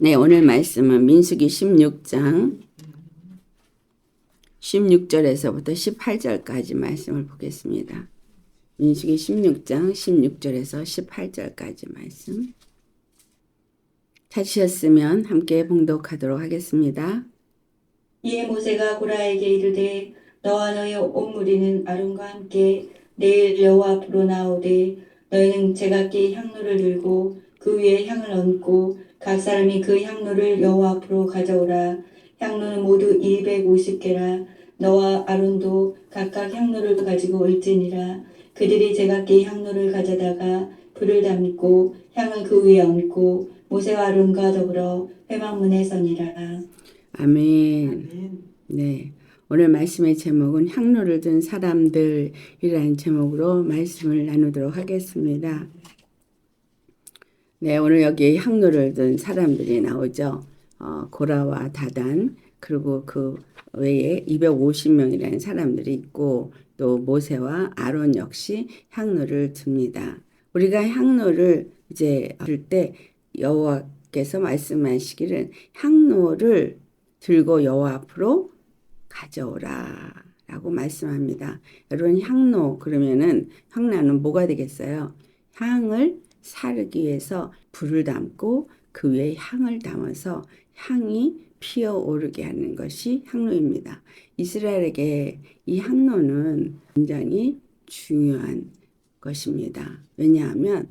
네, 오늘 말씀은 민수기 16장 16절에서부터 18절까지 말씀을 보겠습니다. 민수기 16장 16절에서 18절까지 말씀. 찾으셨으면 함께 봉독하도록 하겠습니다. 이에 모세가 고라에게 이르되 너와 너의 온 무리는 아론과 함께 내일 여호와 앞으로 나오되 너희는 제각기 향로를 들고 그 위에 향을 얹고 각 사람이 그 향로를 여호와 앞으로 가져오라. 향로는 모두 250개라. 너와 아론도 각각 향로를 가지고 올지니라. 그들이 제각기 향로를 가져다가 불을 담고 향을 그 위에 얹고 모세와 아론과 더불어 회막문에 서니라. 아멘. 네. 오늘 말씀의 제목은 향로를 든 사람들이라는 제목으로 말씀을 나누도록 하겠습니다. 네, 오늘 여기 향로를 든 사람들이 나오죠. 고라와 다단, 그리고 그 외에 250명이라는 사람들이 있고 또 모세와 아론 역시 향로를 듭니다. 우리가 향로를 이제 들 때 여호와께서 말씀하시기를 향로를 들고 여호와 앞으로 가져오라 라고 말씀합니다. 여러분 향로 그러면은 향로는 뭐가 되겠어요? 향을 사르기 위해서 불을 담고 그 위에 향을 담아서 향이 피어오르게 하는 것이 향로입니다. 이스라엘에게 이 향로는 굉장히 중요한 것입니다. 왜냐하면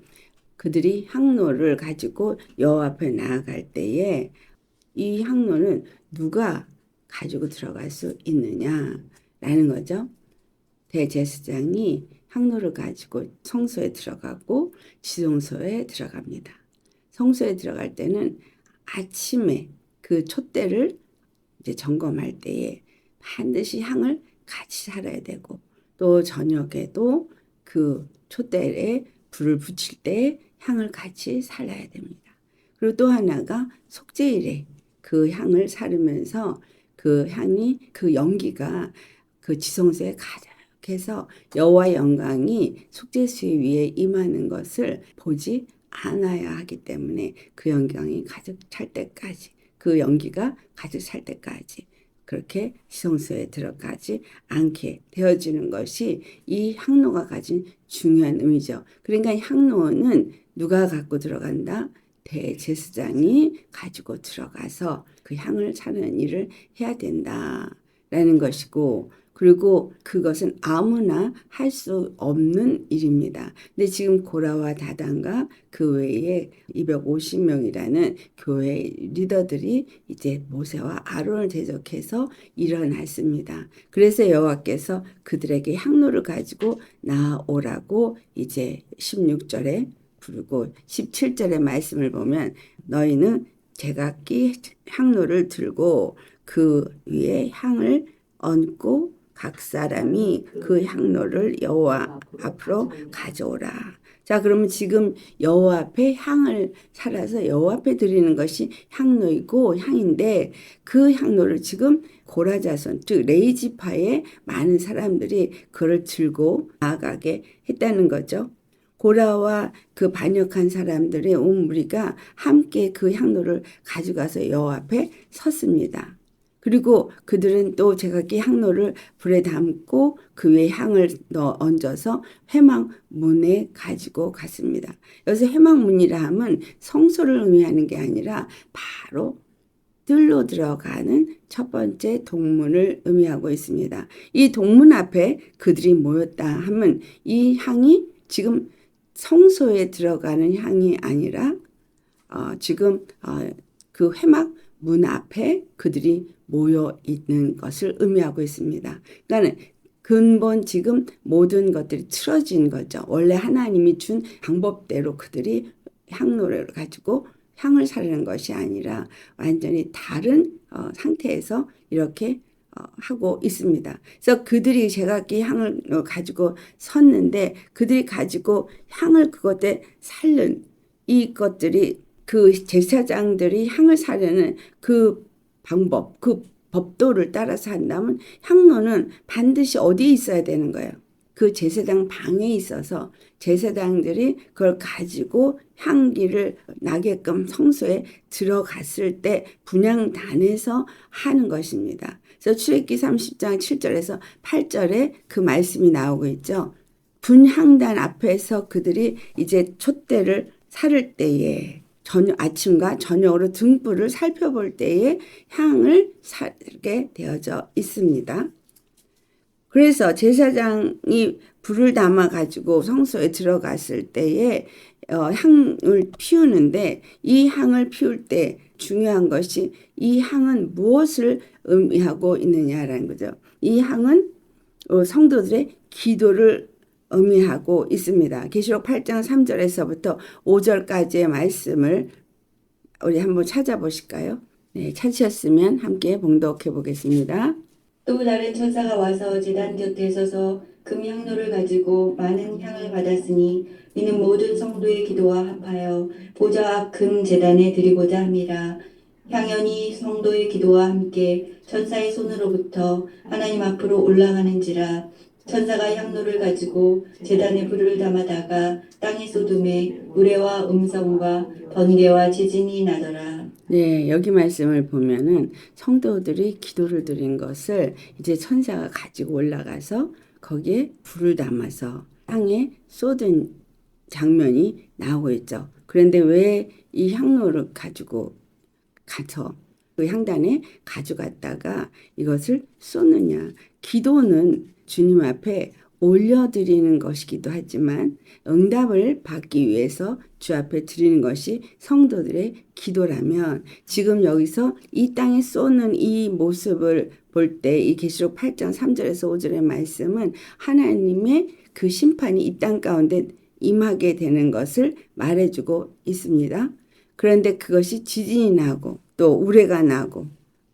그들이 향로를 가지고 여호와 앞에 나아갈 때에 이 향로는 누가 가지고 들어갈 수 있느냐라는 거죠. 대제사장이 향로를 가지고 성소에 들어가고 지성소에 들어갑니다. 성소에 들어갈 때는 아침에 그 촛대를 이제 점검할 때에 반드시 향을 같이 살아야 되고 또 저녁에도 그 촛대에 불을 붙일 때 향을 같이 살아야 됩니다. 그리고 또 하나가 속죄일에 그 향을 사르면서 그 향이 그 연기가 그 지성소에 가득해서 여호와의 영광이 속죄수에 위에 임하는 것을 보지 않아야 하기 때문에 그 영광이 가득 찰 때까지 그 연기가 가득 찰 때까지 그렇게 지성소에 들어가지 않게 되어지는 것이 이 향로가 가진 중요한 의미죠. 그러니까 향로는 누가 갖고 들어간다? 대제사장이 가지고 들어가서 그 향을 차는 일을 해야 된다라는 것이고 그리고 그것은 아무나 할 수 없는 일입니다. 근데 지금 고라와 다단과 그 외에 250명이라는 교회 리더들이 이제 모세와 아론을 대적해서 일어났습니다. 그래서 여호와께서 그들에게 향로를 가지고 나오라고 이제 16절에 부르고 17절의 말씀을 보면 너희는 제각기 향로를 들고 그 위에 향을 얹고 각 사람이 그 향로를 여호와 앞으로 가져오라. 자, 그러면 지금 여호와 앞에 향을 살아서 여호와 앞에 드리는 것이 향로이고 향인데 그 향로를 지금 고라 자손, 즉 레위 지파의 많은 사람들이 그를 들고 나아가게 했다는 거죠. 고라와 그 반역한 사람들의 온 무리가 함께 그 향로를 가져가서 여호와 앞에 섰습니다. 그리고 그들은 또 제각기 향로를 불에 담고 그 위에 향을 얹어서 회막문에 가지고 갔습니다. 여기서 회막문이라 함은 성소를 의미하는 게 아니라 바로 뜰로 들어가는 첫 번째 동문을 의미하고 있습니다. 이 동문 앞에 그들이 모였다 하면 이 향이 지금 성소에 들어가는 향이 아니라 지금 그 회막 문 앞에 그들이 모여 있는 것을 의미하고 있습니다. 그러니까 근본 지금 모든 것들이 틀어진 거죠. 원래 하나님이 준 방법대로 그들이 향로를 가지고 향을 사르는 것이 아니라 완전히 다른 상태에서 이렇게 하고 있습니다. 그래서 그들이 제각기 향을 가지고 섰는데 그들이 가지고 향을 그것에 살른 이것들이 그 제사장들이 향을 사려는 그 방법, 그 법도를 따라서 한다면 향로는 반드시 어디에 있어야 되는 거예요? 그 제사장 방에 있어서 제사장들이 그걸 가지고 향기를 나게끔 성소에 들어갔을 때 분향단에서 하는 것입니다. 그래서 출애굽기 30장 7절에서 8절에 그 말씀이 나오고 있죠. 분향단 앞에서 그들이 이제 촛대를 살을 때에 아침과 저녁으로 등불을 살펴볼 때에 향을 살게 되어져 있습니다. 그래서 제사장이 불을 담아 가지고 성소에 들어갔을 때에 향을 피우는데 이 향을 피울 때 중요한 것이 이 향은 무엇을 의미하고 있느냐라는 거죠. 이 향은 성도들의 기도를 의미하고 있습니다. 계시록 8장 3절에서부터 5절까지의 말씀을 우리 한번 찾아보실까요? 네, 찾으셨으면 함께 봉독해 보겠습니다. 또 다른 천사가 와서 제단 곁에 서서 금향로를 가지고 많은 향을 받았으니 이는 모든 성도의 기도와 합하여 보좌 앞 금 제단에 드리고자 함이라. 향연이 성도의 기도와 함께 천사의 손으로부터 하나님 앞으로 올라가는지라. 천사가 향로를 가지고 제단에 불을 담아다가 땅에 쏟음에 우레와 음성과 번개와 지진이 나더라. 네, 여기 말씀을 보면은 성도들이 기도를 드린 것을 이제 천사가 가지고 올라가서 거기에 불을 담아서 땅에 쏟은 장면이 나오고 있죠. 그런데 왜 이 향로를 가지고 가서 그 향단에 가져갔다가 이것을 쏟느냐? 기도는 주님 앞에 올려드리는 것이기도 하지만 응답을 받기 위해서 주 앞에 드리는 것이 성도들의 기도라면 지금 여기서 이 땅에 쏟는 이 모습을 볼 때 이 계시록 8장 3절에서 5절의 말씀은 하나님의 그 심판이 이 땅 가운데 임하게 되는 것을 말해주고 있습니다. 그런데 그것이 지진이 나고 또 우레가 나고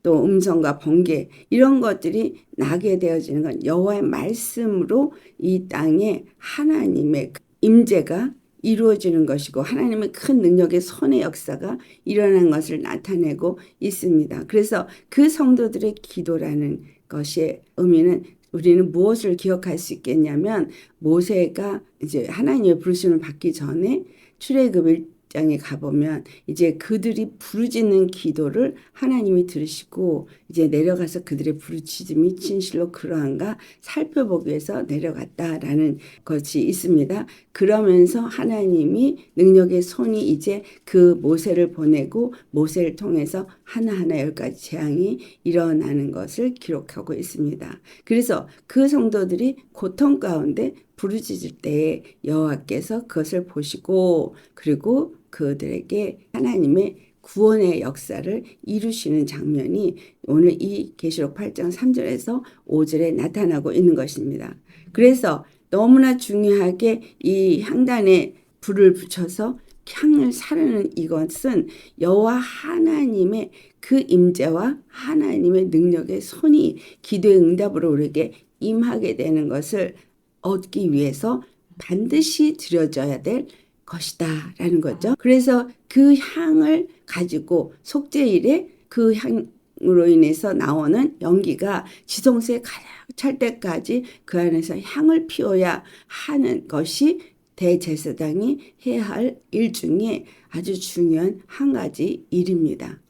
또 음성과 번개 이런 것들이 나게 되어지는 건 여호와의 말씀으로 이 땅에 하나님의 임재가 이루어지는 것이고 하나님의 큰 능력의 손의 역사가 일어난 것을 나타내고 있습니다. 그래서 그 성도들의 기도라는 것의 의미는 우리는 무엇을 기억할 수 있겠냐면 모세가 이제 하나님의 부르심을 받기 전에 출애굽 1장에 가보면 이제 그들이 부르짖는 기도를 하나님이 들으시고 이제 내려가서 그들의 부르짖음이 진실로 그러한가 살펴보기 위해서 내려갔다라는 것이 있습니다. 그러면서 하나님이 능력의 손이 이제 그 모세를 보내고 모세를 통해서 하나하나 10가지 재앙이 일어나는 것을 기록하고 있습니다. 그래서 그 성도들이 고통 가운데 부르짖을 때에 여호와께서 그것을 보시고 그리고 그들에게 하나님의 구원의 역사를 이루시는 장면이 오늘 이 계시록 8장 3절에서 5절에 나타나고 있는 것입니다. 그래서 너무나 중요하게 이 향단에 불을 붙여서 향을 사르는 이것은 여호와 하나님의 그 임재와 하나님의 능력의 손이 기도의 응답으로 우리에게 임하게 되는 것을 얻기 위해서 반드시 드려져야 될 것이다 라는 거죠. 그래서 그 향을 가지고 속죄일에 그 향으로 인해서 나오는 연기가 지성소에 가득 찰 때까지 그 안에서 향을 피워야 하는 것이 대제사장이 해야 할 일 중에 아주 중요한 한 가지 일입니다.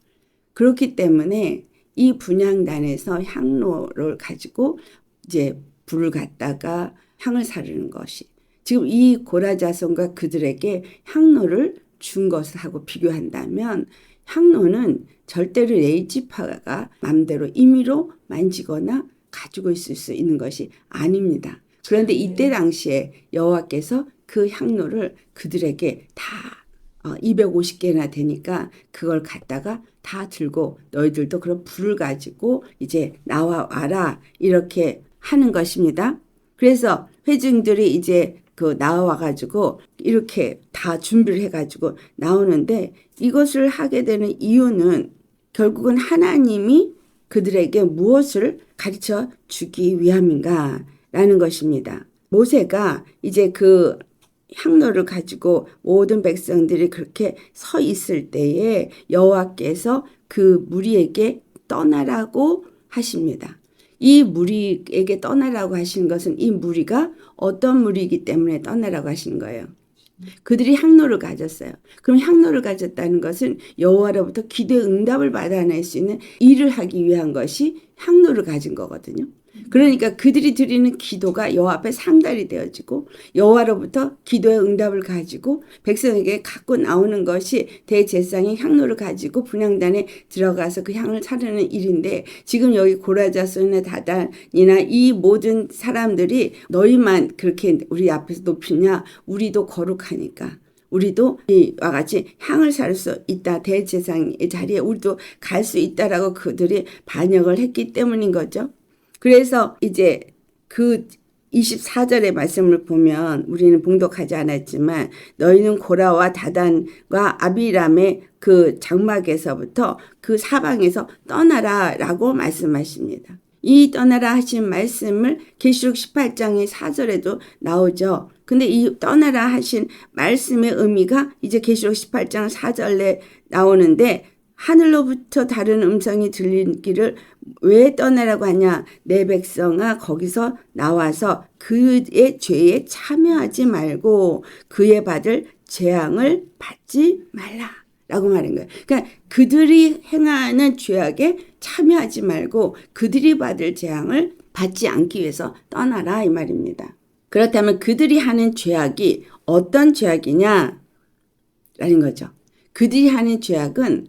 그렇기 때문에 이 분향단에서 향로를 가지고 이제 불을 갖다가 향을 사르는 것이 지금 이 고라 자손과 그들에게 향로를 준 것하고 비교한다면 향로는 절대로 레이지파가 마음대로 임의로 만지거나 가지고 있을 수 있는 것이 아닙니다. 그런데 이때 당시에 여호와께서 그 향로를 그들에게 다 250개나 되니까 그걸 갖다가 다 들고 너희들도 그런 불을 가지고 이제 나와와라 이렇게 하는 것입니다. 그래서 회중들이 이제 그 나와가지고 이렇게 다 준비를 해가지고 나오는데 이것을 하게 되는 이유는 결국은 하나님이 그들에게 무엇을 가르쳐 주기 위함인가 라는 것입니다. 모세가 이제 그 향로를 가지고 모든 백성들이 그렇게 서 있을 때에 여호와께서 그 무리에게 떠나라고 하십니다. 이 무리에게 떠나라고 하시는 것은 이 무리가 어떤 무리이기 때문에 떠나라고 하시는 거예요. 그들이 향로를 가졌어요. 그럼 향로를 가졌다는 것은 여호와로부터 기도의 응답을 받아낼 수 있는 일을 하기 위한 것이 향로를 가진 거거든요. 그러니까 그들이 드리는 기도가 여호와 앞에 상달이 되어지고 여호와로부터 기도의 응답을 가지고 백성에게 갖고 나오는 것이 대제사장이 향로를 가지고 분향단에 들어가서 그 향을 차르는 일인데, 지금 여기 고라자손이나 다단이나 이 모든 사람들이 너희만 그렇게 우리 앞에서 높이냐, 우리도 거룩하니까 우리도 이와 같이 향을 살 수 있다, 대제사장의 자리에 우리도 갈 수 있다라고 그들이 반역을 했기 때문인 거죠. 그래서 이제 그 24절의 말씀을 보면 우리는 봉독하지 않았지만 너희는 고라와 다단과 아비람의 그 장막에서부터 그 사방에서 떠나라 라고 말씀하십니다. 이 떠나라 하신 말씀을 계시록 18장의 4절에도 나오죠. 근데 이 떠나라 하신 말씀의 의미가 이제 계시록 18장 4절에 나오는데, 하늘로부터 다른 음성이 들리기를 왜 떠나라고 하냐, 내 백성아 거기서 나와서 그의 죄에 참여하지 말고 그의 받을 재앙을 받지 말라 라고 말한 거예요. 그러니까 그들이 행하는 죄악에 참여하지 말고 그들이 받을 재앙을 받지 않기 위해서 떠나라 이 말입니다. 그렇다면 그들이 하는 죄악이 어떤 죄악이냐 라는 거죠. 그들이 하는 죄악은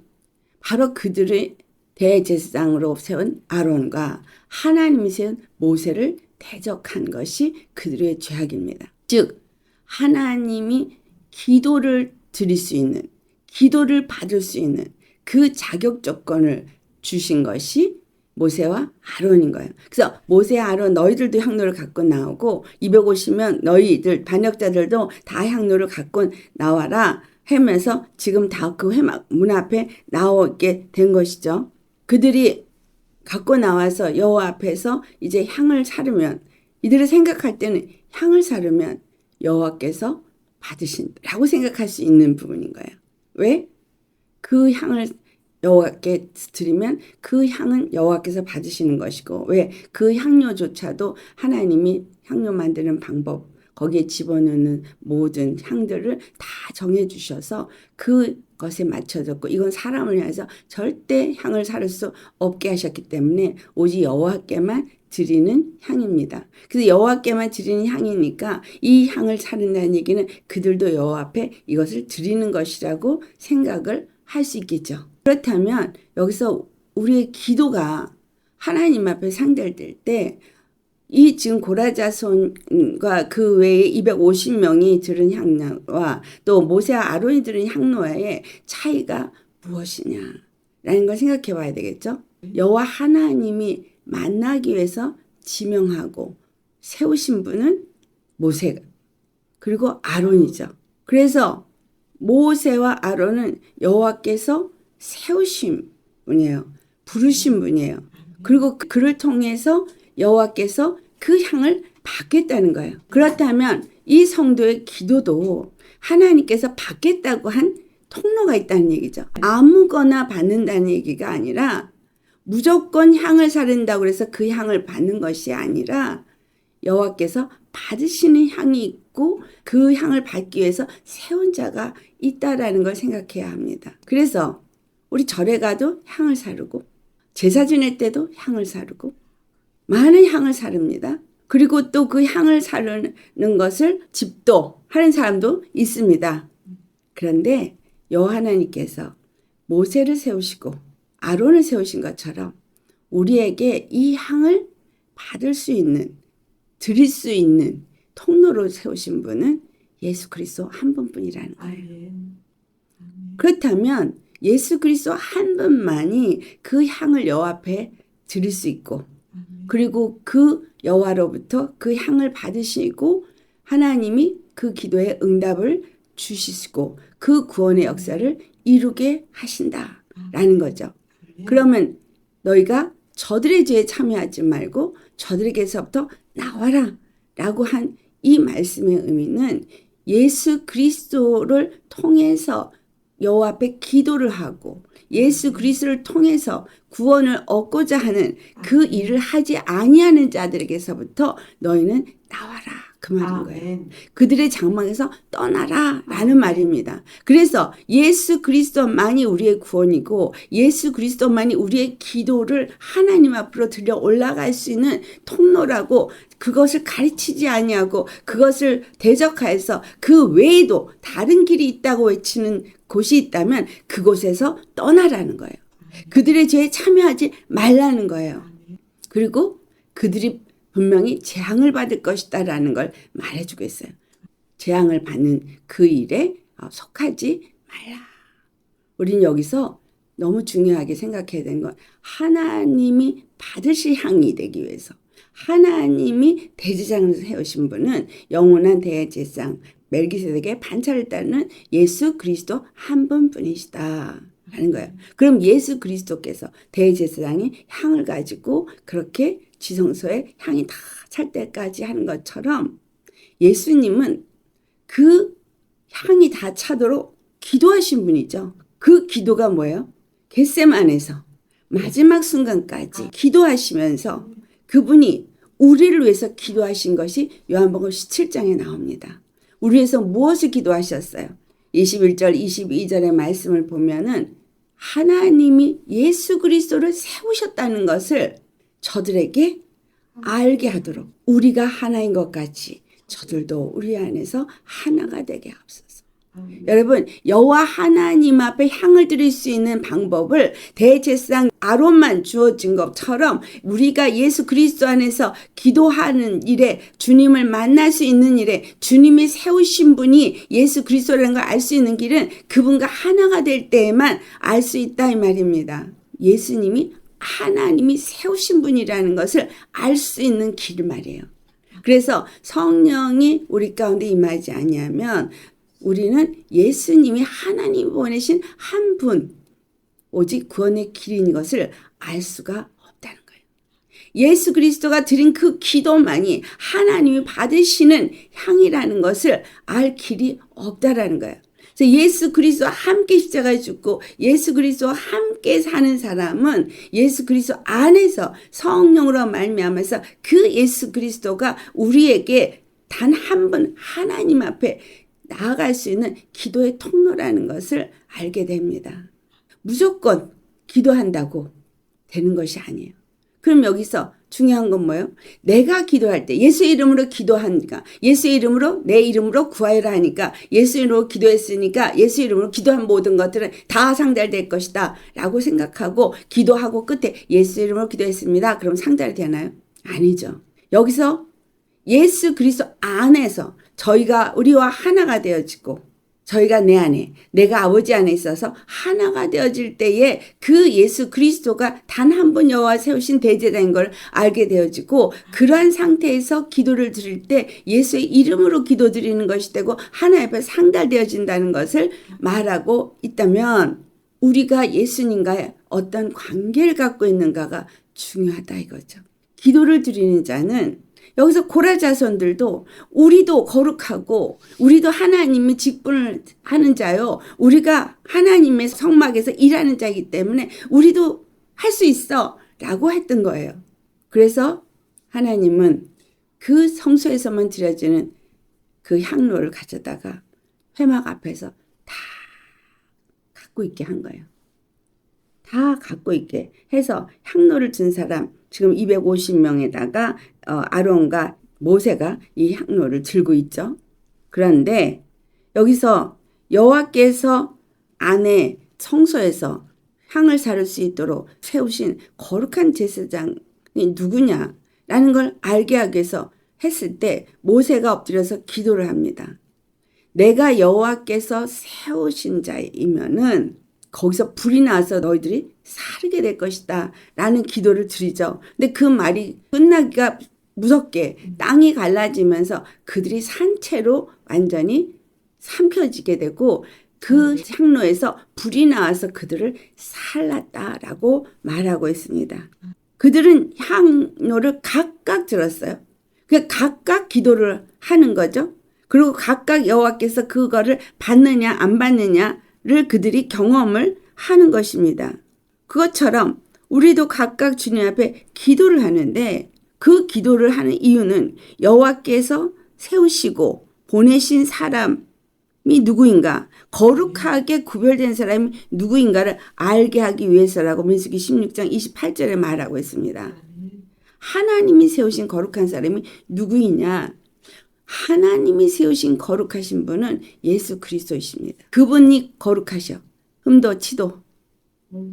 바로 그들의 대제사장으로 세운 아론과 하나님이 세운 모세를 대적한 것이 그들의 죄악입니다. 즉 하나님이 기도를 드릴 수 있는, 기도를 받을 수 있는 그 자격 조건을 주신 것이 모세와 아론인 거예요. 그래서 모세, 아론 너희들도 향로를 갖고 나오고 250명 너희들 반역자들도 다 향로를 갖고 나와라 하면서 지금 다 그 회막 문 앞에 나오게 된 것이죠. 그들이 갖고 나와서 여호와 앞에서 이제 향을 사르면, 이들이 생각할 때는 향을 사르면 여호와께서 받으신다라고 생각할 수 있는 부분인 거예요. 왜? 그 향을 여호와께 드리면 그 향은 여호와께서 받으시는 것이고, 왜? 그 향료조차도 하나님이 향료 만드는 방법, 거기에 집어넣는 모든 향들을 다 정해주셔서 그것에 맞춰졌고, 이건 사람을 향해서 절대 향을 사를 수 없게 하셨기 때문에 오직 여호와께만 드리는 향입니다. 그래서 여호와께만 드리는 향이니까 이 향을 사른다는 얘기는 그들도 여호와 앞에 이것을 드리는 것이라고 생각을 할 수 있겠죠. 그렇다면 여기서 우리의 기도가 하나님 앞에 상달될 때 이 지금 고라자손과 그 외에 250명이 들은 향로와 또 모세와 아론이 들은 향로와의 차이가 무엇이냐라는 걸 생각해 봐야 되겠죠. 여호와 하나님이 만나기 위해서 지명하고 세우신 분은 모세 그리고 아론이죠. 그래서 모세와 아론은 여호와께서 세우신 분이에요. 부르신 분이에요. 그리고 그를 통해서 여호와께서 그 향을 받겠다는 거예요. 그렇다면 이 성도의 기도도 하나님께서 받겠다고 한 통로가 있다는 얘기죠. 아무거나 받는다는 얘기가 아니라 무조건 향을 사른다고 해서 그 향을 받는 것이 아니라 여호와께서 받으시는 향이 있고 그 향을 받기 위해서 세운 자가 있다라는 걸 생각해야 합니다. 그래서 우리 절에 가도 향을 사르고 제사 지낼 때도 향을 사르고 많은 향을 사릅니다. 그리고 또 그 향을 사르는 것을 집도하는 사람도 있습니다. 그런데 여호와 하나님께서 모세를 세우시고 아론을 세우신 것처럼 우리에게 이 향을 받을 수 있는, 드릴 수 있는 통로로 세우신 분은 예수 그리스도 한 분뿐이라는 거예요. 그렇다면 예수 그리스도 한 분만이 그 향을 여호와 앞에 드릴 수 있고, 그리고 그 여호와로부터 그 향을 받으시고 하나님이 그 기도에 응답을 주시고 그 구원의 역사를 이루게 하신다라는 거죠. 그러면 너희가 저들의 죄에 참여하지 말고 저들에게서부터 나와라 라고 한 이 말씀의 의미는 예수 그리스도를 통해서 여호와 앞에 기도를 하고 예수 그리스도를 통해서 구원을 얻고자 하는 그 일을 하지 아니하는 자들에게서부터 너희는 나와라. 그 말인 거예요. 아멘. 그들의 장막에서 떠나라 라는 말입니다. 그래서 예수 그리스도만이 우리의 구원이고 예수 그리스도만이 우리의 기도를 하나님 앞으로 들려 올라갈 수 있는 통로라고, 그것을 가르치지 아니하고 그것을 대적하여서 그 외에도 다른 길이 있다고 외치는 곳이 있다면 그곳에서 떠나라는 거예요. 그들의 죄에 참여하지 말라는 거예요. 그리고 그들이 분명히 재앙을 받을 것이다 라는 걸 말해주고 있어요. 재앙을 받는 그 일에 속하지 말라. 우린 여기서 너무 중요하게 생각해야 되는 건, 하나님이 받으실 향이 되기 위해서 하나님이 대제사장을 세우신 분은 영원한 대제사장 멜기세덱의 반차를 따르는 예수 그리스도 한 분뿐이시다 라는 거예요. 그럼 예수 그리스도께서 대제사장이 향을 가지고 그렇게 지성소에 향이 다 찰 때까지 하는 것처럼 예수님은 그 향이 다 차도록 기도하신 분이죠. 그 기도가 뭐예요? 겟세마네에서 마지막 순간까지 기도하시면서 그분이 우리를 위해서 기도하신 것이 요한복음 17장에 나옵니다. 우리 위해서 무엇을 기도하셨어요? 21절 22절의 말씀을 보면은 하나님이 예수 그리스도를 세우셨다는 것을 저들에게 알게 하도록, 우리가 하나인 것 같이 저들도 우리 안에서 하나가 되게 하옵소서. 여러분, 여호와 하나님 앞에 향을 드릴 수 있는 방법을 대제사장 아론만 주어진 것처럼 우리가 예수 그리스도 안에서 기도하는 일에, 주님을 만날 수 있는 일에, 주님이 세우신 분이 예수 그리스도라는 걸 알 수 있는 길은 그분과 하나가 될 때에만 알 수 있다 이 말입니다. 예수님이 하나님이 세우신 분이라는 것을 알 수 있는 길 말이에요. 그래서 성령이 우리 가운데 임하지 아니하면 우리는 예수님이 하나님 보내신 한 분, 오직 구원의 길인 것을 알 수가 없다는 거예요. 예수 그리스도가 드린 그 기도만이 하나님이 받으시는 향이라는 것을 알 길이 없다라는 거예요. 그래서 예수 그리스도와 함께 십자가에 죽고 예수 그리스도와 함께 사는 사람은 예수 그리스도 안에서 성령으로 말미암아서 그 예수 그리스도가 우리에게 단 한 분 하나님 앞에 나아갈 수 있는 기도의 통로라는 것을 알게 됩니다. 무조건 기도한다고 되는 것이 아니에요. 그럼 여기서 중요한 건 뭐예요? 내가 기도할 때 예수 이름으로 기도하니까, 예수 이름으로 내 이름으로 구하여라 하니까, 예수 이름으로 기도했으니까 예수 이름으로 기도한 모든 것들은 다 상달될 것이다 라고 생각하고 기도하고 끝에 예수 이름으로 기도했습니다. 그럼 상달되나요? 아니죠. 여기서 예수 그리스도 안에서 저희가 우리와 하나가 되어지고 저희가 내 안에, 내가 아버지 안에 있어서 하나가 되어질 때에 그 예수 그리스도가 단 한 분 여호와 세우신 대제사장인 걸 알게 되어지고, 그러한 상태에서 기도를 드릴 때 예수의 이름으로 기도 드리는 것이 되고 하나님 앞에 상달되어진다는 것을 말하고 있다면 우리가 예수님과의 어떤 관계를 갖고 있는가가 중요하다 이거죠. 기도를 드리는 자는 여기서 고라 자손들도 우리도 거룩하고 우리도 하나님의 직분을 하는 자요. 우리가 하나님의 성막에서 일하는 자이기 때문에 우리도 할 수 있어 라고 했던 거예요. 그래서 하나님은 그 성소에서만 드려지는 그 향로를 가져다가 회막 앞에서 다 갖고 있게 한 거예요. 다 갖고 있게 해서 향로를 든 사람, 지금 250명에다가 아론과 모세가 이 향로를 들고 있죠. 그런데 여기서 여호와께서 안에 성소에서 향을 사를 수 있도록 세우신 거룩한 제사장이 누구냐라는 걸 알게 하기 위해서 했을 때 모세가 엎드려서 기도를 합니다. 내가 여호와께서 세우신 자이면은 거기서 불이 나서 너희들이 사르게 될 것이다 라는 기도를 드리죠. 근데 그 말이 끝나기가 무섭게 땅이 갈라지면서 그들이 산채로 완전히 삼켜지게 되고 그 향로에서 불이 나와서 그들을 살랐다라고 말하고 있습니다. 그들은 향로를 각각 들었어요. 그러니까 각각 기도를 하는 거죠. 그리고 각각 여호와께서 그거를 받느냐 안 받느냐 그들이 경험을 하는 것입니다. 그것처럼 우리도 각각 주님 앞에 기도를 하는데 그 기도를 하는 이유는 여호와께서 세우시고 보내신 사람이 누구인가, 거룩하게 구별된 사람이 누구인가를 알게 하기 위해서라고 민수기 16장 28절에 말하고 있습니다. 하나님이 세우신 거룩한 사람이 누구이냐? 하나님이 세우신 거룩하신 분은 예수 그리스도이십니다. 그분이 거룩하셔. 흠도 치도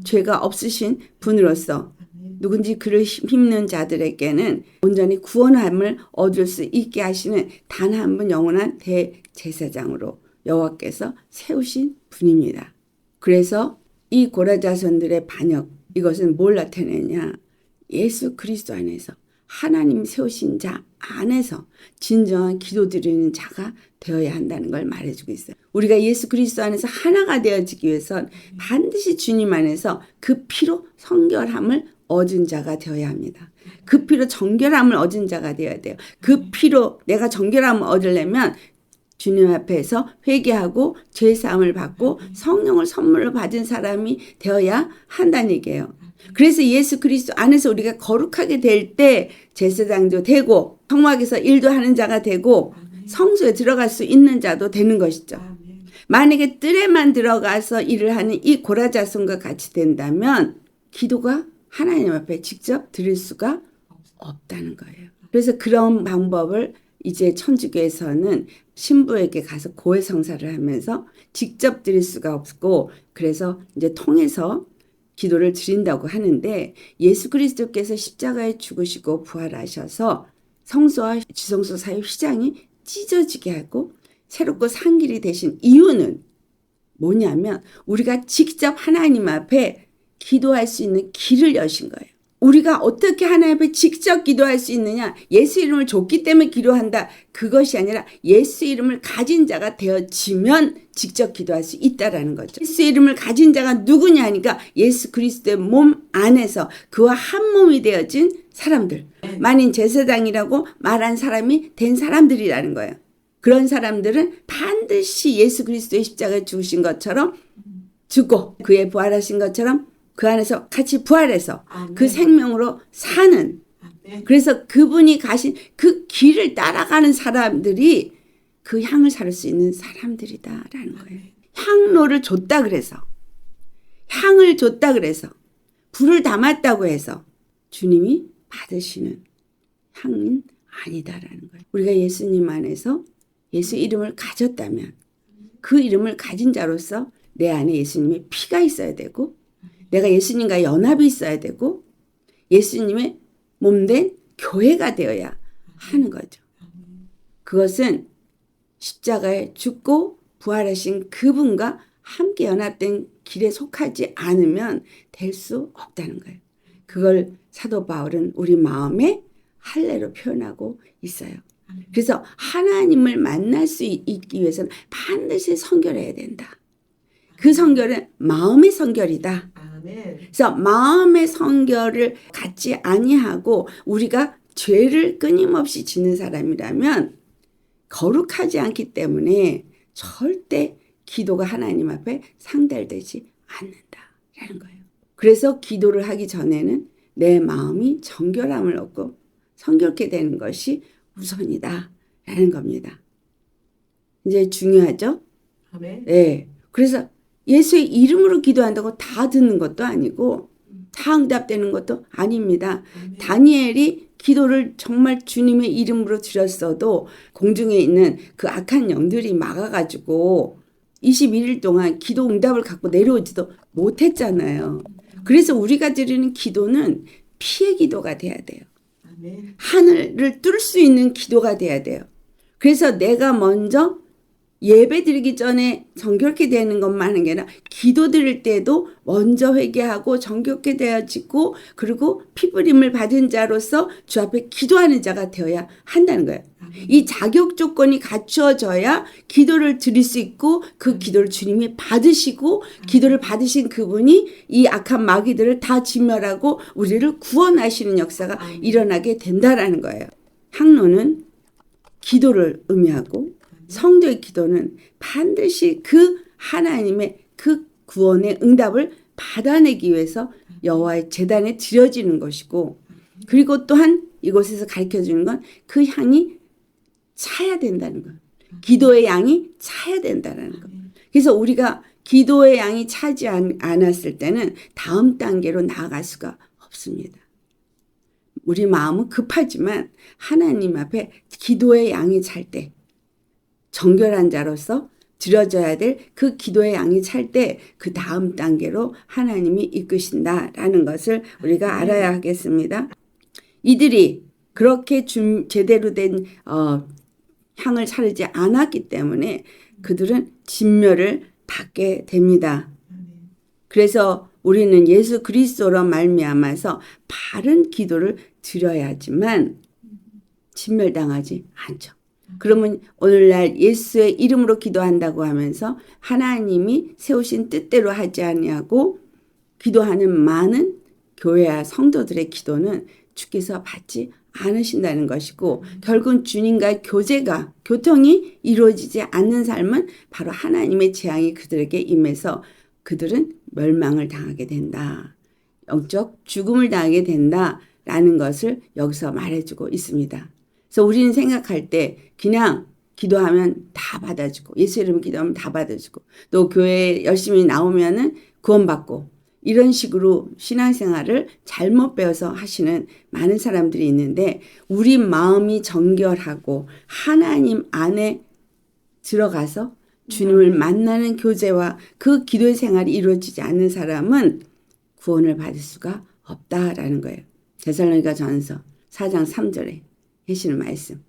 죄가 없으신 분으로서 누군지 그를 힘든 자들에게는 온전히 구원함을 얻을 수 있게 하시는 단 한 분 영원한 대제사장으로 여호와께서 세우신 분입니다. 그래서 이 고라 자손들의 반역, 이것은 뭘 나타내냐? 예수 그리스도 안에서 하나님 세우신 자 안에서 진정한 기도드리는 자가 되어야 한다는 걸 말해주고 있어요. 우리가 예수 그리스도 안에서 하나가 되어지기 위해선 반드시 주님 안에서 그 피로 성결함을 얻은 자가 되어야 합니다. 그 피로 정결함을 얻은 자가 되어야 돼요. 그 피로 내가 정결함을 얻으려면 주님 앞에서 회개하고 죄사함을 받고 성령을 선물로 받은 사람이 되어야 한다는 얘기예요. 그래서 예수 그리스도 안에서 우리가 거룩하게 될 때 제사장도 되고 성막에서 일도 하는 자가 되고 성소에 들어갈 수 있는 자도 되는 것이죠. 만약에 뜰에만 들어가서 일을 하는 이 고라 자손과 같이 된다면 기도가 하나님 앞에 직접 드릴 수가 없다는 거예요. 그래서 그런 방법을 이제 천주교에서는 신부에게 가서 고해성사를 하면서 직접 드릴 수가 없고, 그래서 이제 통해서 기도를 드린다고 하는데, 예수 그리스도께서 십자가에 죽으시고 부활하셔서 성소와 지성소 사이 휘장이 찢어지게 하고 새롭고 산 길이 되신 이유는 뭐냐면 우리가 직접 하나님 앞에 기도할 수 있는 길을 여신 거예요. 우리가 어떻게 하나님 앞에 직접 기도할 수 있느냐? 예수 이름을 줬기 때문에 기도한다. 그것이 아니라 예수 이름을 가진 자가 되어지면 직접 기도할 수 있다라는 거죠. 예수 이름을 가진 자가 누구냐 하니까 예수 그리스도의 몸 안에서 그와 한 몸이 되어진 사람들. 만인 제사장이라고 말한 사람이 된 사람들이라는 거예요. 그런 사람들은 반드시 예수 그리스도의 십자가에 죽으신 것처럼 죽고 그의 부활하신 것처럼 그 안에서 같이 부활해서 그 생명으로 사는, 그래서 그분이 가신 그 길을 따라가는 사람들이 그 향을 살 수 있는 사람들이다라는 거예요. 향로를 줬다 그래서, 향을 줬다 그래서, 불을 담았다고 해서 주님이 받으시는 향은 아니다라는 거예요. 우리가 예수님 안에서 예수 이름을 가졌다면 그 이름을 가진 자로서 내 안에 예수님의 피가 있어야 되고, 내가 예수님과 연합이 있어야 되고, 예수님의 몸된 교회가 되어야 하는 거죠. 그것은 십자가에 죽고 부활하신 그분과 함께 연합된 길에 속하지 않으면 될 수 없다는 거예요. 그걸 사도 바울은 우리 마음에 할례로 표현하고 있어요. 그래서 하나님을 만날 수 있기 위해서는 반드시 성결해야 된다. 그 성결은 마음의 성결이다. 그래서 마음의 성결을 갖지 아니하고 우리가 죄를 끊임없이 지는 사람이라면 거룩하지 않기 때문에 절대 기도가 하나님 앞에 상달되지 않는다라는 거예요. 그래서 기도를 하기 전에는 내 마음이 정결함을 얻고 성결케 되는 것이 우선이다라는 겁니다. 이제 중요하죠? 네. 그래서 예수의 이름으로 기도한다고 다 듣는 것도 아니고 다 응답되는 것도 아닙니다. 다니엘이 기도를 정말 주님의 이름으로 드렸어도 공중에 있는 그 악한 영들이 막아가지고 21일 동안 기도 응답을 갖고 내려오지도 못했잖아요. 그래서 우리가 드리는 기도는 피의 기도가 돼야 돼요. 하늘을 뚫을 수 있는 기도가 돼야 돼요. 그래서 내가 먼저 예배 드리기 전에 정결케 되는 것만 하는 게 아니라 기도 드릴 때도 먼저 회개하고 정결케 되어지고, 그리고 피부림을 받은 자로서 주 앞에 기도하는 자가 되어야 한다는 거예요. 이 자격 조건이 갖추어져야 기도를 드릴 수 있고, 그 기도를 주님이 받으시고, 기도를 받으신 그분이 이 악한 마귀들을 다 진멸하고 우리를 구원하시는 역사가 일어나게 된다라는 거예요. 향로는 기도를 의미하고 성도의 기도는 반드시 그 하나님의 그 구원의 응답을 받아내기 위해서 여호와의 제단에 드려지는 것이고, 그리고 또한 이곳에서 가르쳐주는 건 그 향이 차야 된다는 거예요. 기도의 양이 차야 된다는 거. 그래서 우리가 기도의 양이 차지 않았을 때는 다음 단계로 나아갈 수가 없습니다. 우리 마음은 급하지만 하나님 앞에 기도의 양이 찰 때, 정결한 자로서 드려져야 될 그 기도의 양이 찰 때 그 다음 단계로 하나님이 이끄신다라는 것을 우리가 알아야 하겠습니다. 이들이 그렇게 제대로 된 향을 차리지 않았기 때문에 그들은 진멸을 받게 됩니다. 그래서 우리는 예수 그리스도로 말미암아서 바른 기도를 드려야지만 진멸당하지 않죠. 그러면 오늘날 예수의 이름으로 기도한다고 하면서 하나님이 세우신 뜻대로 하지 아니하고 기도하는 많은 교회와 성도들의 기도는 주께서 받지 않으신다는 것이고, 결국은 주님과의 교통이 이루어지지 않는 삶은 바로 하나님의 재앙이 그들에게 임해서 그들은 멸망을 당하게 된다. 영적 죽음을 당하게 된다라는 것을 여기서 말해주고 있습니다. 그래서 우리는 생각할 때 그냥 기도하면 다 받아주고, 예수 이름 기도하면 다 받아주고, 또 교회에 열심히 나오면은 구원받고, 이런 식으로 신앙생활을 잘못 배워서 하시는 많은 사람들이 있는데, 우리 마음이 정결하고 하나님 안에 들어가서 주님을 만나는 교제와 그 기도의 생활이 이루어지지 않는 사람은 구원을 받을 수가 없다라는 거예요. 데살로니가 전서 4장 3절에 하시는 말씀.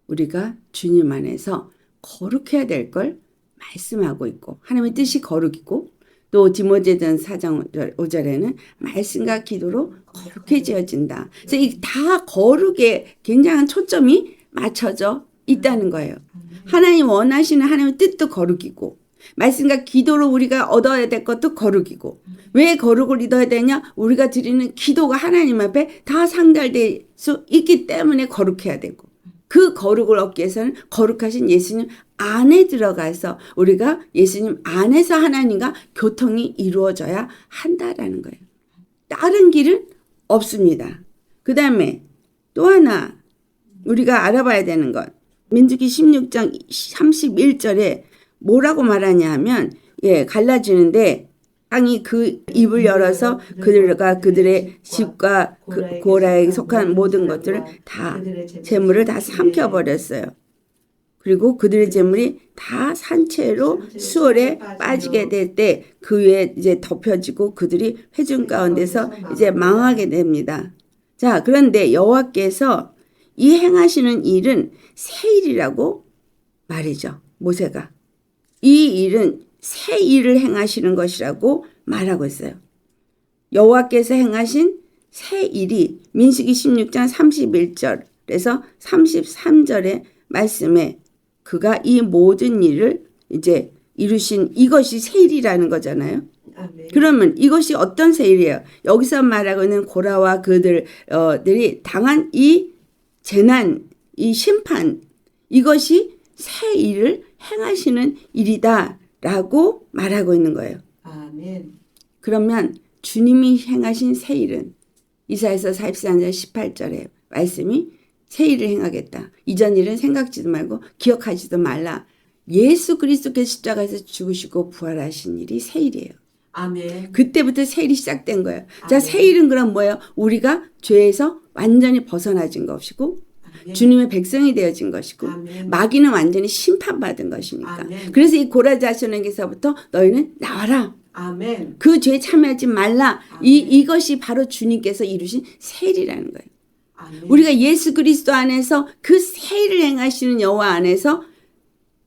우리가 주님 안에서 거룩해야 될 걸 말씀하고 있고, 하나님의 뜻이 거룩이고, 또 디모데전 4장 5절에는 말씀과 기도로 거룩해지어진다. 그래서 이 다 거룩에 굉장한 초점이 맞춰져 있다는 거예요. 하나님 원하시는 하나님의 뜻도 거룩이고, 말씀과 기도로 우리가 얻어야 될 것도 거룩이고, 왜 거룩을 얻어야 되냐? 우리가 드리는 기도가 하나님 앞에 다 상달될 수 있기 때문에 거룩해야 되고, 그 거룩을 얻기 위해서는 거룩하신 예수님 안에 들어가서 우리가 예수님 안에서 하나님과 교통이 이루어져야 한다라는 거예요. 다른 길은 없습니다. 그 다음에 또 하나 우리가 알아봐야 되는 것, 민수기 16장 31절에 뭐라고 말하냐 하면, 갈라지는데 땅이 그 입을 열어서 그들의 집과 고라에 속한 모든 것들을 다, 재물을 다 삼켜버렸어요. 그리고 그들의 재물이 다 산채로 수월에 빠지게 될 때 그 위에 이제 덮여지고 그들이 회중 가운데서 이제 망하게 됩니다. 자, 그런데 여호와께서 이 행하시는 일은 새 일이라고 말이죠. 모세가. 이 일은 새 일을 행하시는 것이라고 말하고 있어요. 여호와께서 행하신 새 일이 민수기 16장 31절에서 33절의 말씀에 그가 이 모든 일을 이제 이루신 이것이 새 일이라는 거잖아요. 아멘. 그러면 이것이 어떤 새 일이에요? 여기서 말하고 있는 고라와 그들이 당한 이 재난, 이 심판, 이것이 새 일을 행하시는 일이다 라고 말하고 있는 거예요. 아멘. 그러면 주님이 행하신 새 일은 이사야서 44장 18절에 말씀이 새 일을 행하겠다. 이전 일은 생각지도 말고 기억하지도 말라. 예수 그리스도께서 십자가에서 죽으시고 부활하신 일이 새 일이에요. 아멘. 그때부터 새 일이 시작된 거예요. 아멘. 자, 새 일은 그럼 뭐예요? 우리가 죄에서 완전히 벗어나진 것이고, 아멘. 주님의 백성이 되어진 것이고, 아멘. 마귀는 완전히 심판받은 것이니까. 아멘. 그래서 이 고라 자손에게서부터 너희는 나와라. 아멘. 그 죄에 참여하지 말라. 이것이 바로 주님께서 이루신 새 일이라는 거예요. 아멘. 우리가 예수 그리스도 안에서 그 새 일을 행하시는 여호와 안에서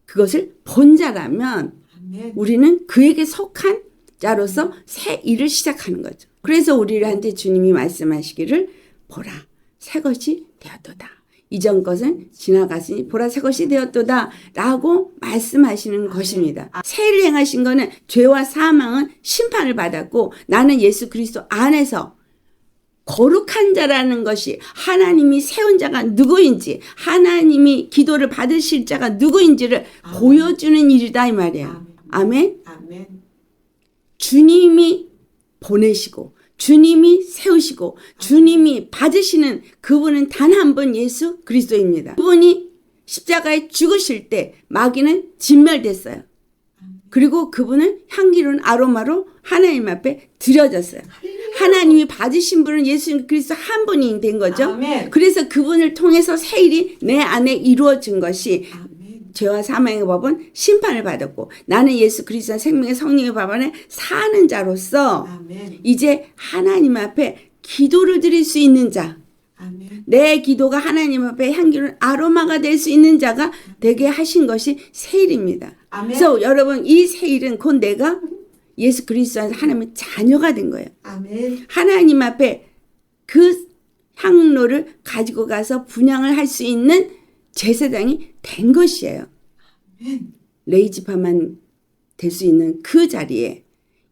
그것을 본 자라면, 아멘. 우리는 그에게 속한 자로서 새 일을 시작하는 거죠. 그래서 우리한테 주님이 말씀하시기를 보라 새 것이 되었도다. 이전 것은 지나갔으니 보라 새 것이 되었도다 라고 말씀하시는 것입니다. 새 일을 행하신 거는 죄와 사망은 심판을 받았고, 나는 예수 그리스도 안에서 거룩한 자라는 것이 하나님이 세운 자가 누구인지, 하나님이 기도를 받으실 자가 누구인지를 보여주는 일이다 이 말이에요. 아멘. 아멘. 주님이 보내시고 주님이 세우시고 주님이 받으시는 그분은 단 한 분 예수 그리스도입니다. 그분이 십자가에 죽으실 때 마귀는 진멸됐어요. 그리고 그분은 향기로운 아로마로 하나님 앞에 드려졌어요. 하나님이 받으신 분은 예수 그리스도 한 분이 된 거죠. 아멘. 그래서 그분을 통해서 새 일이 내 안에 이루어진 것이 죄와 사망의 법은 심판을 받았고 나는 예수 그리스도 생명의 성령의 법 안에 사는 자로서 아멘. 이제 하나님 앞에 기도를 드릴 수 있는 자, 아멘. 내 기도가 하나님 앞에 향기로운 아로마가 될 수 있는 자가 되게 하신 것이 세일입니다. 아멘. 그래서 여러분 이 세일은 곧 내가 예수 그리스도 안에서 하나님의 자녀가 된 거예요. 아멘. 하나님 앞에 그 향로를 가지고 가서 분향을 할 수 있는 제사장이 된 것이에요. 아멘. 레이지파만 될 수 있는 그 자리에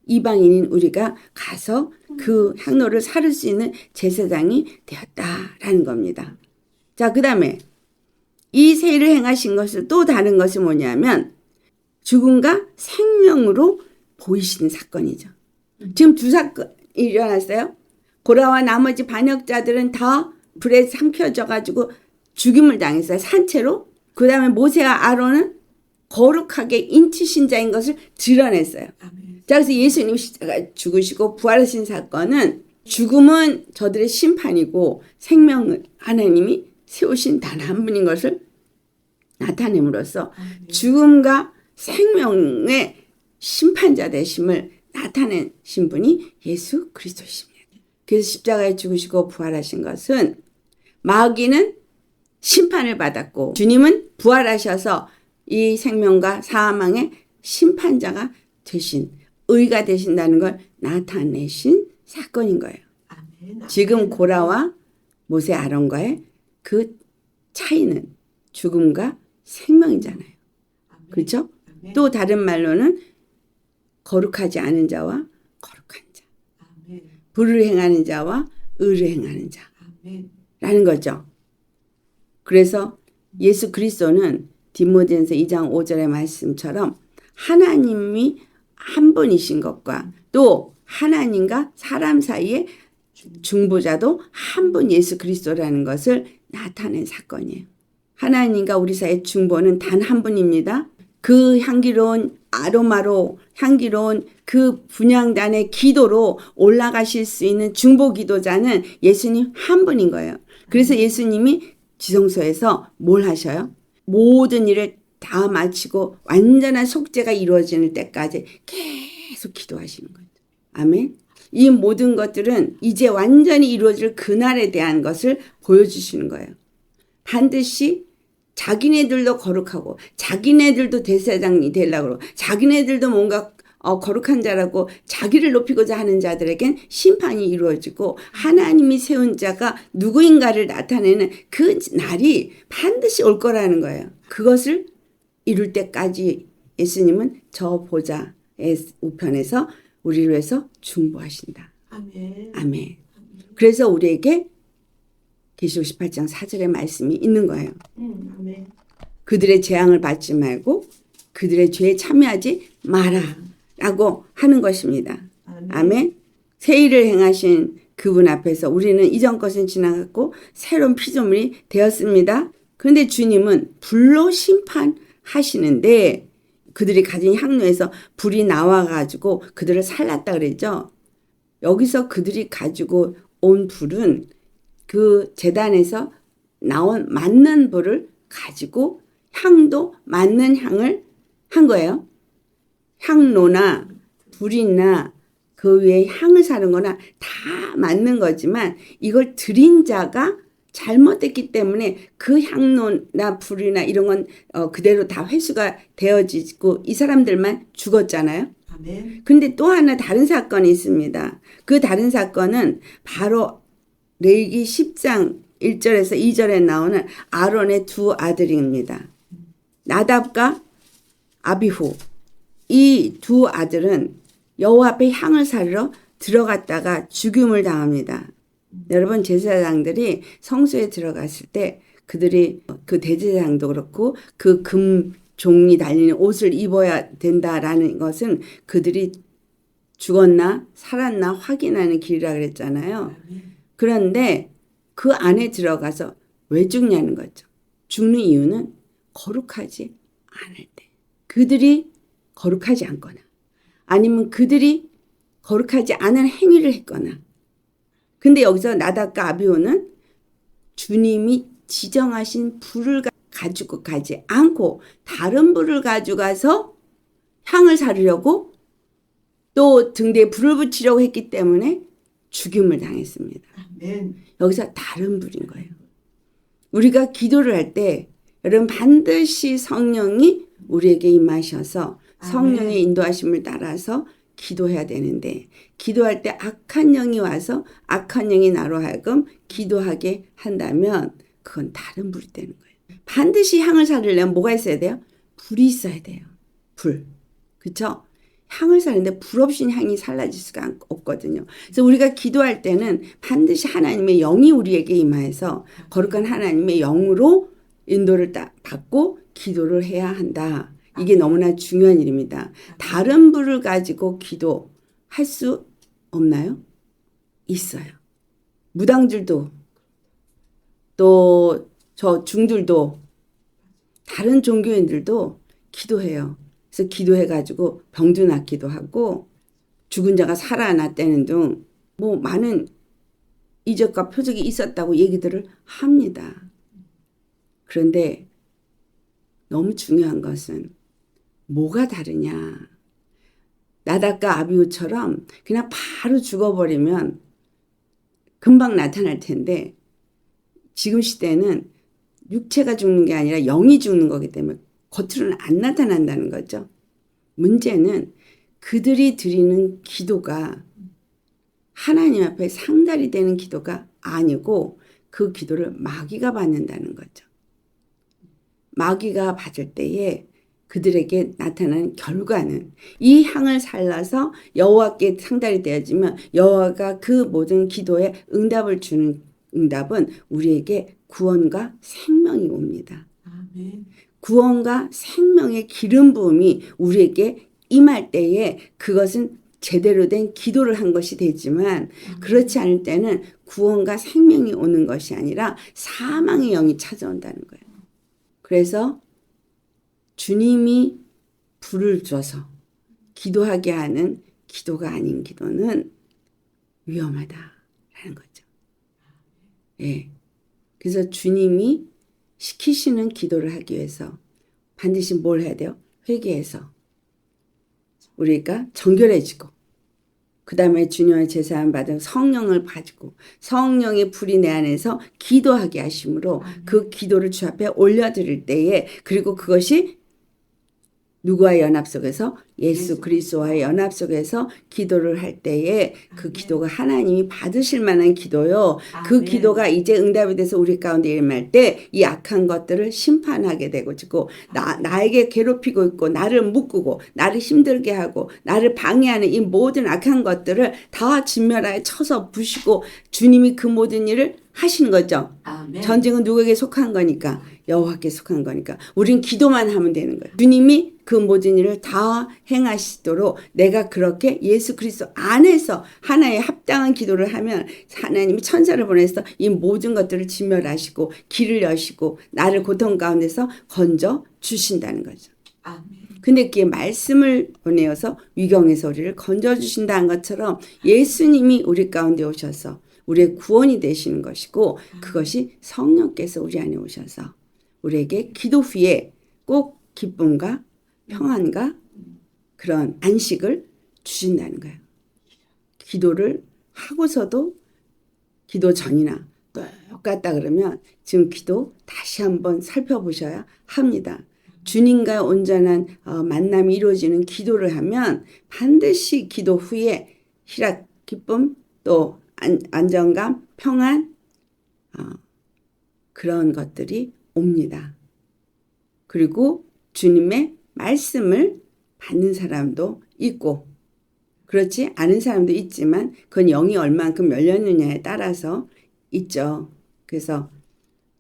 이방인인 우리가 가서 그 향로를 사를 수 있는 제사장이 되었다라는 겁니다. 자, 그 다음에 이 세일을 행하신 것은 또 다른 것이 뭐냐면 죽음과 생명으로 보이시는 사건이죠. 지금 두 사건이 일어났어요. 고라와 나머지 반역자들은 다 불에 삼켜져 가지고 죽임을 당했어요. 산채로. 그 다음에 모세와 아론은 거룩하게 인치신자인 것을 드러냈어요. 아멘. 자, 그래서 예수님이 십자가에 죽으시고 부활하신 사건은 죽음은 저들의 심판이고 생명은 하나님이 세우신 단 한 분인 것을 나타냄으로써 죽음과 생명의 심판자 되심을 나타내신 분이 예수 그리스도십니다. 그래서 십자가에 죽으시고 부활하신 것은 마귀는 심판을 받았고 주님은 부활하셔서 이 생명과 사망의 심판자가 되신 의가 되신다는 걸 나타내신 사건인 거예요. 아멘. 지금 고라와 모세 아론과의 그 차이는 죽음과 생명이잖아요. 그렇죠? 아멘. 또 다른 말로는 거룩하지 않은 자와 거룩한 자, 아멘. 불을 행하는 자와 의를 행하는 아멘. 자라는 거죠. 그래서 예수 그리스도는 디모데전서 2장 5절의 말씀처럼 하나님이 한 분이신 것과 또 하나님과 사람 사이의 중보자도 한 분 예수 그리스도라는 것을 나타낸 사건이에요. 하나님과 우리 사이의 중보는 단 한 분입니다. 그 향기로운 아로마로 향기로운 그 분향단의 기도로 올라가실 수 있는 중보 기도자는 예수님 한 분인 거예요. 그래서 예수님이 지성소에서 뭘 하셔요? 모든 일을 다 마치고 완전한 속죄가 이루어지는 때까지 계속 기도하시는 거예요. 아멘. 이 모든 것들은 이제 완전히 이루어질 그날에 대한 것을 보여주시는 거예요. 반드시 자기네들도 거룩하고 자기네들도 대제사장이 되려고 그러고 자기네들도 뭔가 거룩한 자라고 자기를 높이고자 하는 자들에겐 심판이 이루어지고 하나님이 세운 자가 누구인가를 나타내는 그 날이 반드시 올 거라는 거예요. 그것을 이룰 때까지 예수님은 저 보좌의 우편에서 우리를 위해서 중보하신다. 아멘. 아멘. 그래서 우리에게 계시록 18장 4절의 말씀이 있는 거예요. 아멘. 그들의 재앙을 받지 말고 그들의 죄에 참여하지 마라 라고 하는 것입니다. 아멘. 새 일을 행하신 그분 앞에서 우리는 이전 것은 지나갔고 새로운 피조물이 되었습니다. 그런데 주님은 불로 심판하시는데 그들이 가진 향로에서 불이 나와가지고 그들을 살랐다 그랬죠. 여기서 그들이 가지고 온 불은 그 제단에서 나온 맞는 불을 가지고 향도 맞는 향을 한 거예요. 향로나 불이나 그 위에 향을 사는 거나 다 맞는 거지만 이걸 드린 자가 잘못됐기 때문에 그 향로나 불이나 이런 건 그대로 다 회수가 되어지고 이 사람들만 죽었잖아요. 아멘. 근데 또 하나 다른 사건이 있습니다. 그 다른 사건은 바로 레위기 10장 1절에서 2절에 나오는 아론의 두 아들입니다. 나답과 아비후. 이 두 아들은 여호와 앞에 향을 사르러 들어갔다가 죽임을 당합니다. 여러분 제사장들이 성소에 들어갔을 때 그들이 그 대제사장도 그렇고 그 금 종이 달리는 옷을 입어야 된다라는 것은 그들이 죽었나 살았나 확인하는 길이라 그랬잖아요. 아멘. 그런데 그 안에 들어가서 왜 죽냐는 거죠. 죽는 이유는 거룩하지 않을 때. 그들이 거룩하지 않거나 아니면 그들이 거룩하지 않은 행위를 했거나. 근데 여기서 나답과 아비후는 주님이 지정하신 불을 가지고 가지 않고 다른 불을 가져가서 향을 사르려고 또 등대에 불을 붙이려고 했기 때문에 죽임을 당했습니다. 아멘. 여기서 다른 불인 거예요. 우리가 기도를 할 때 여러분 반드시 성령이 우리에게 임하셔서 성령의 인도하심을 따라서 기도해야 되는데 기도할 때 악한 영이 와서 악한 영이 나로 하여금 기도하게 한다면 그건 다른 불이 되는 거예요. 반드시 향을 사르려면 뭐가 있어야 돼요? 불이 있어야 돼요. 불. 그렇죠? 향을 사는데 불 없이는 향이 살라질 수가 없거든요. 그래서 우리가 기도할 때는 반드시 하나님의 영이 우리에게 임하여서 거룩한 하나님의 영으로 인도를 받고 기도를 해야 한다. 이게 너무나 중요한 일입니다. 다른 불을 가지고 기도할 수 없나요? 있어요. 무당들도 또 저 중들도 다른 종교인들도 기도해요. 그래서 기도해가지고 병도 낫기도 하고 죽은 자가 살아났다는 등 뭐 많은 이적과 표적이 있었다고 얘기들을 합니다. 그런데 너무 중요한 것은 뭐가 다르냐. 나답과 아비후처럼 그냥 바로 죽어버리면 금방 나타날 텐데 지금 시대는 육체가 죽는 게 아니라 영이 죽는 거기 때문에 겉으로는 안 나타난다는 거죠. 문제는 그들이 드리는 기도가 하나님 앞에 상달이 되는 기도가 아니고 그 기도를 마귀가 받는다는 거죠. 마귀가 받을 때에 그들에게 나타나는 결과는 이 향을 살라서 여호와께 상달이 되어지면 여호와가 그 모든 기도에 응답을 주는 응답은 우리에게 구원과 생명이 옵니다. 아멘. 구원과 생명의 기름 부음이 우리에게 임할 때에 그것은 제대로 된 기도를 한 것이 되지만 그렇지 않을 때는 구원과 생명이 오는 것이 아니라 사망의 영이 찾아온다는 거예요. 그래서 주님이 불을 줘서 기도하게 하는 기도가 아닌 기도는 위험하다라는 거죠. 예. 그래서 주님이 시키시는 기도를 하기 위해서 반드시 뭘 해야 돼요? 회개해서 우리가 정결해지고 그 다음에 주님의 제사함 받은 성령을 가지고 성령의 불이 내 안에서 기도하게 하심으로 그 기도를 주 앞에 올려드릴 때에 그리고 그것이 누구와의 연합 속에서 예수 그리스도와의 연합 속에서 기도를 할 때에 그 기도가 하나님이 받으실 만한 기도요. 그 기도가 이제 응답이 돼서 우리 가운데 임할 때 이 악한 것들을 심판하게 되고 지고 나에게 괴롭히고 있고 나를 묶고 나를 힘들게 하고 나를 방해하는 이 모든 악한 것들을 다 진멸하여 쳐서 부시고 주님이 그 모든 일을 하시는 거죠. 아멘. 전쟁은 누구에게 속한 거니까 여호와께 속한 거니까 우린 기도만 하면 되는 거예요. 주님이 그 모든 일을 다 행하시도록 내가 그렇게 예수 그리스도 안에서 하나의 합당한 기도를 하면 하나님이 천사를 보내서 이 모든 것들을 진멸하시고 길을 여시고 나를 고통 가운데서 건져 주신다는 거죠. 아멘. 근데 그게 말씀을 보내어서 위경에서 우리를 건져 주신다는 것처럼 예수님이 우리 가운데 오셔서 우리의 구원이 되시는 것이고 그것이 성령께서 우리 안에 오셔서 우리에게 기도 후에 꼭 기쁨과 평안과 그런 안식을 주신다는 거예요. 기도를 하고서도 기도 전이나 똑같다 그러면 지금 기도 다시 한번 살펴보셔야 합니다. 주님과의 온전한 만남이 이루어지는 기도를 하면 반드시 기도 후에 희락, 기쁨, 또 안정감, 평안 그런 것들이 옵니다. 그리고 주님의 말씀을 받는 사람도 있고 그렇지 않은 사람도 있지만 그건 영이 얼만큼 열렸느냐에 따라서 있죠. 그래서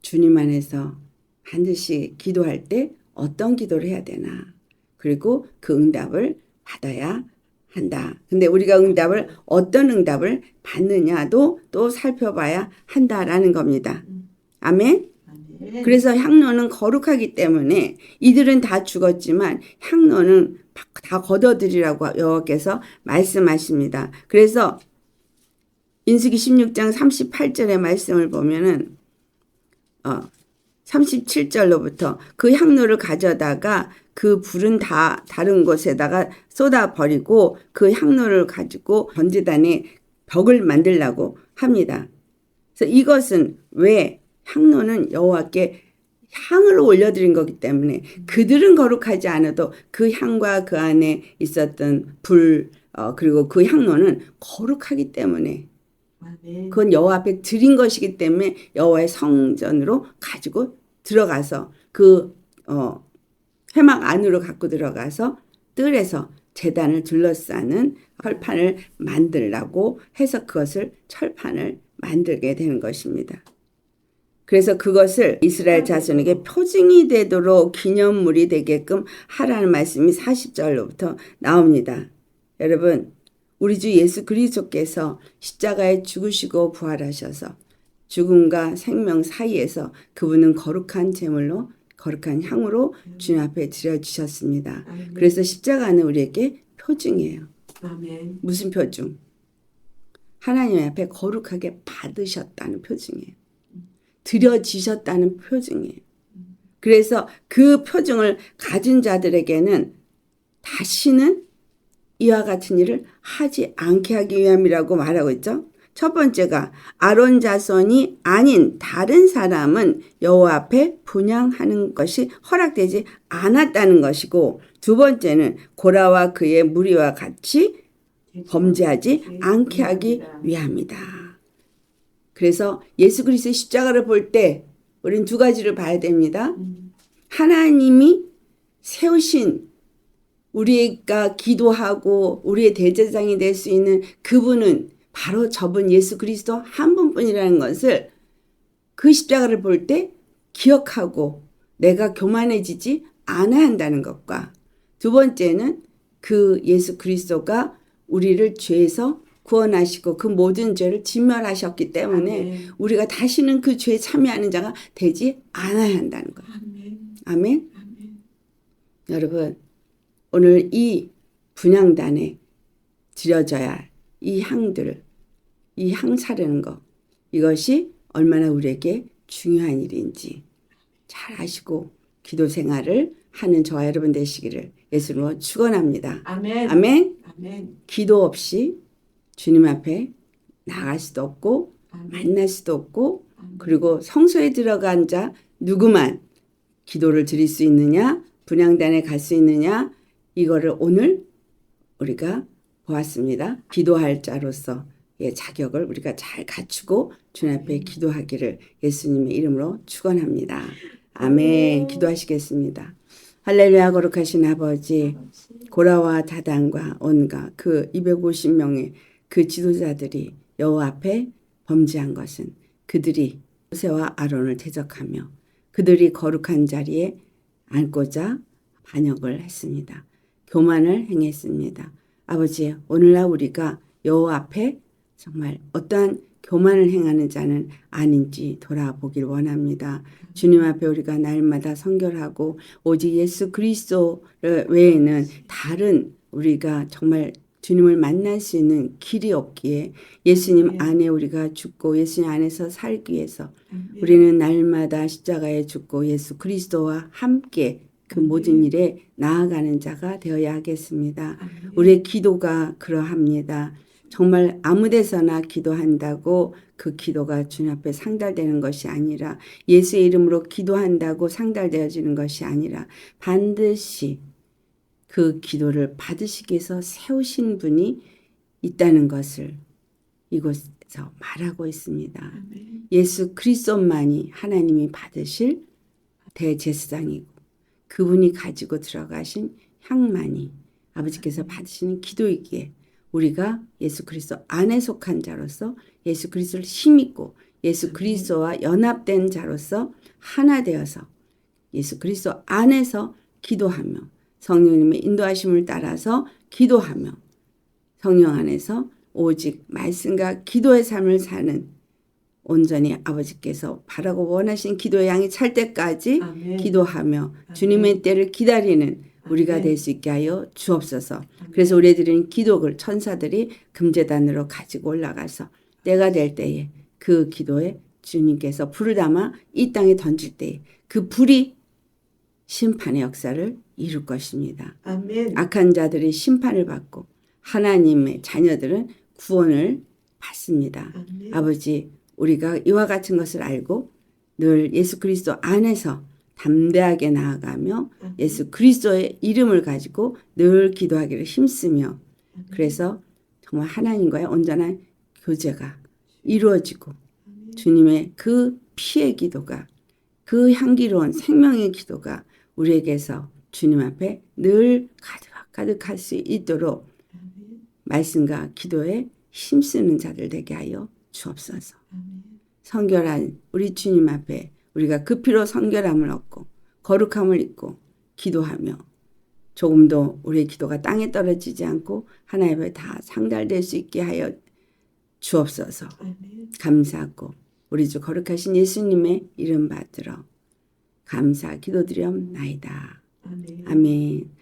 주님 안에서 반드시 기도할 때 어떤 기도를 해야 되나 그리고 그 응답을 받아야 한다. 근데 우리가 응답을 어떤 응답을 받느냐도 또 살펴봐야 한다라는 겁니다. 아멘. 아멘. 그래서 향로는 거룩하기 때문에 이들은 다 죽었지만 향로는 다 걷어들이라고 여호와께서 말씀하십니다. 그래서 민수기 16장 38절의 말씀을 보면은 37절로부터 그 향로를 가져다가 그 불은 다 다른 곳에다가 쏟아버리고 그 향로를 가지고 번제단에 벽을 만들라고 합니다. 그래서 이것은 왜 향로는 여호와께 향을 올려드린 거기 때문에 그들은 거룩하지 않아도 그 향과 그 안에 있었던 불 그리고 그 향로는 거룩하기 때문에 아멘. 그건 여호와 앞에 드린 것이기 때문에 여호와의 성전으로 가지고 들어가서 그 회막 안으로 갖고 들어가서 뜰에서 제단을 둘러싸는 철판을 만들라고 해서 그것을 철판을 만들게 되는 것입니다. 그래서 그것을 이스라엘 자손에게 표징이 되도록 기념물이 되게끔 하라는 말씀이 40절로부터 나옵니다. 여러분, 우리 주 예수 그리스도께서 십자가에 죽으시고 부활하셔서 죽음과 생명 사이에서 그분은 거룩한 제물로 거룩한 향으로 주님 앞에 드려주셨습니다. 아멘. 그래서 십자가는 우리에게 표징이에요. 아멘. 무슨 표징? 하나님 앞에 거룩하게 받으셨다는 표징이에요. 드려지셨다는 표징이에요. 그래서 그 표징을 가진 자들에게는 다시는 이와 같은 일을 하지 않게 하기 위함이라고 말하고 있죠. 첫 번째가 아론 자손이 아닌 다른 사람은 여호와 앞에 분향하는 것이 허락되지 않았다는 것이고, 두 번째는 고라와 그의 무리와 같이 범죄하지 않게 하기 위함이다. 그래서 예수 그리스도의 십자가를 볼 때 우리는 두 가지를 봐야 됩니다. 하나님이 세우신 우리가 기도하고 우리의 대제사장이 될 수 있는 그분은 바로 저분 예수 그리스도 한 분뿐이라는 것을 그 십자가를 볼 때 기억하고 내가 교만해지지 않아야 한다는 것과, 두 번째는 그 예수 그리스도가 우리를 죄에서 구원하시고 그 모든 죄를 진멸하셨기 때문에 아멘. 우리가 다시는 그 죄에 참여하는 자가 되지 않아야 한다는 거예요. 아멘. 아멘. 아멘. 여러분, 오늘 이 분향단에 드려져야 할 이 향들을, 이 향 사르는 거, 이것이 얼마나 우리에게 중요한 일인지 잘 아시고 기도 생활을 하는 저와 여러분 되시기를 예수님으로 축원합니다. 아멘. 아멘. 아멘. 기도 없이 주님 앞에 나갈 수도 없고 아멘. 만날 수도 없고, 그리고 성소에 들어간 자 누구만 기도를 드릴 수 있느냐, 분향단에 갈 수 있느냐, 이거를 오늘 우리가 보았습니다. 기도할 자로서의 자격을 우리가 잘 갖추고 주님 앞에 기도하기를 예수님의 이름으로 축원합니다. 아멘. 기도하시겠습니다. 할렐루야. 거룩하신 아버지, 고라와 다단과 온과 그 250명의 그 지도자들이 여호와 앞에 범죄한 것은 그들이 모세와 아론을 대적하며 그들이 거룩한 자리에 앉고자 반역을 했습니다. 교만을 행했습니다. 아버지, 오늘날 우리가 여호와 앞에 정말 어떠한 교만을 행하는 자는 아닌지 돌아보길 원합니다. 주님 앞에 우리가 날마다 성결하고 오직 예수 그리스도 외에는 다른 우리가 정말 주님을 만날 수 있는 길이 없기에 예수님 안에 우리가 죽고 예수님 안에서 살기 위해서 우리는 날마다 십자가에 죽고 예수 그리스도와 함께 그 모든 일에 나아가는 자가 되어야 하겠습니다. 우리의 기도가 그러합니다. 정말 아무 데서나 기도한다고 그 기도가 주님 앞에 상달되는 것이 아니라, 예수의 이름으로 기도한다고 상달되어지는 것이 아니라 반드시 그 기도를 받으시기 위해서 세우신 분이 있다는 것을 이곳에서 말하고 있습니다. 예수 그리스도만이 하나님이 받으실 대제사장이고 그분이 가지고 들어가신 향만이 아버지께서 받으시는 기도이기에 우리가 예수 그리스도 안에 속한 자로서 예수 그리스도를 힘입고 예수 그리스도와 연합된 자로서 하나 되어서 예수 그리스도 안에서 기도하며 성령님의 인도하심을 따라서 기도하며 성령 안에서 오직 말씀과 기도의 삶을 사는 온전히 아버지께서 바라고 원하신 기도의 양이 찰 때까지 아멘. 기도하며 주님의 때를 기다리는 우리가 아멘. 될 수 있게 하여 주옵소서. 그래서 우리들은 기도를 천사들이 금제단으로 가지고 올라가서 때가 될 때에 그 기도에 주님께서 불을 담아 이 땅에 던질 때에 그 불이 심판의 역사를 이룰 것입니다. 아멘. 악한 자들이 심판을 받고 하나님의 자녀들은 구원을 받습니다. 아멘. 아버지, 우리가 이와 같은 것을 알고 늘 예수 그리스도 안에서 담대하게 나아가며 예수 그리스도의 이름을 가지고 늘 기도하기를 힘쓰며 그래서 정말 하나님과의 온전한 교제가 이루어지고 주님의 그 피의 기도가 그 향기로운 생명의 기도가 우리에게서 주님 앞에 늘 가득할 수 있도록 말씀과 기도에 힘쓰는 자들 되게 하여 주옵소서. 성결한 우리 주님 앞에 우리가 그 피로 성결함을 얻고 거룩함을 입고 기도하며 조금도 우리의 기도가 땅에 떨어지지 않고 하나님 앞에 다 상달될 수 있게 하여 주옵소서. 아멘. 감사하고 우리 주 거룩하신 예수님의 이름 받들어 감사 기도드리옵나이다. 아멘. 아멘.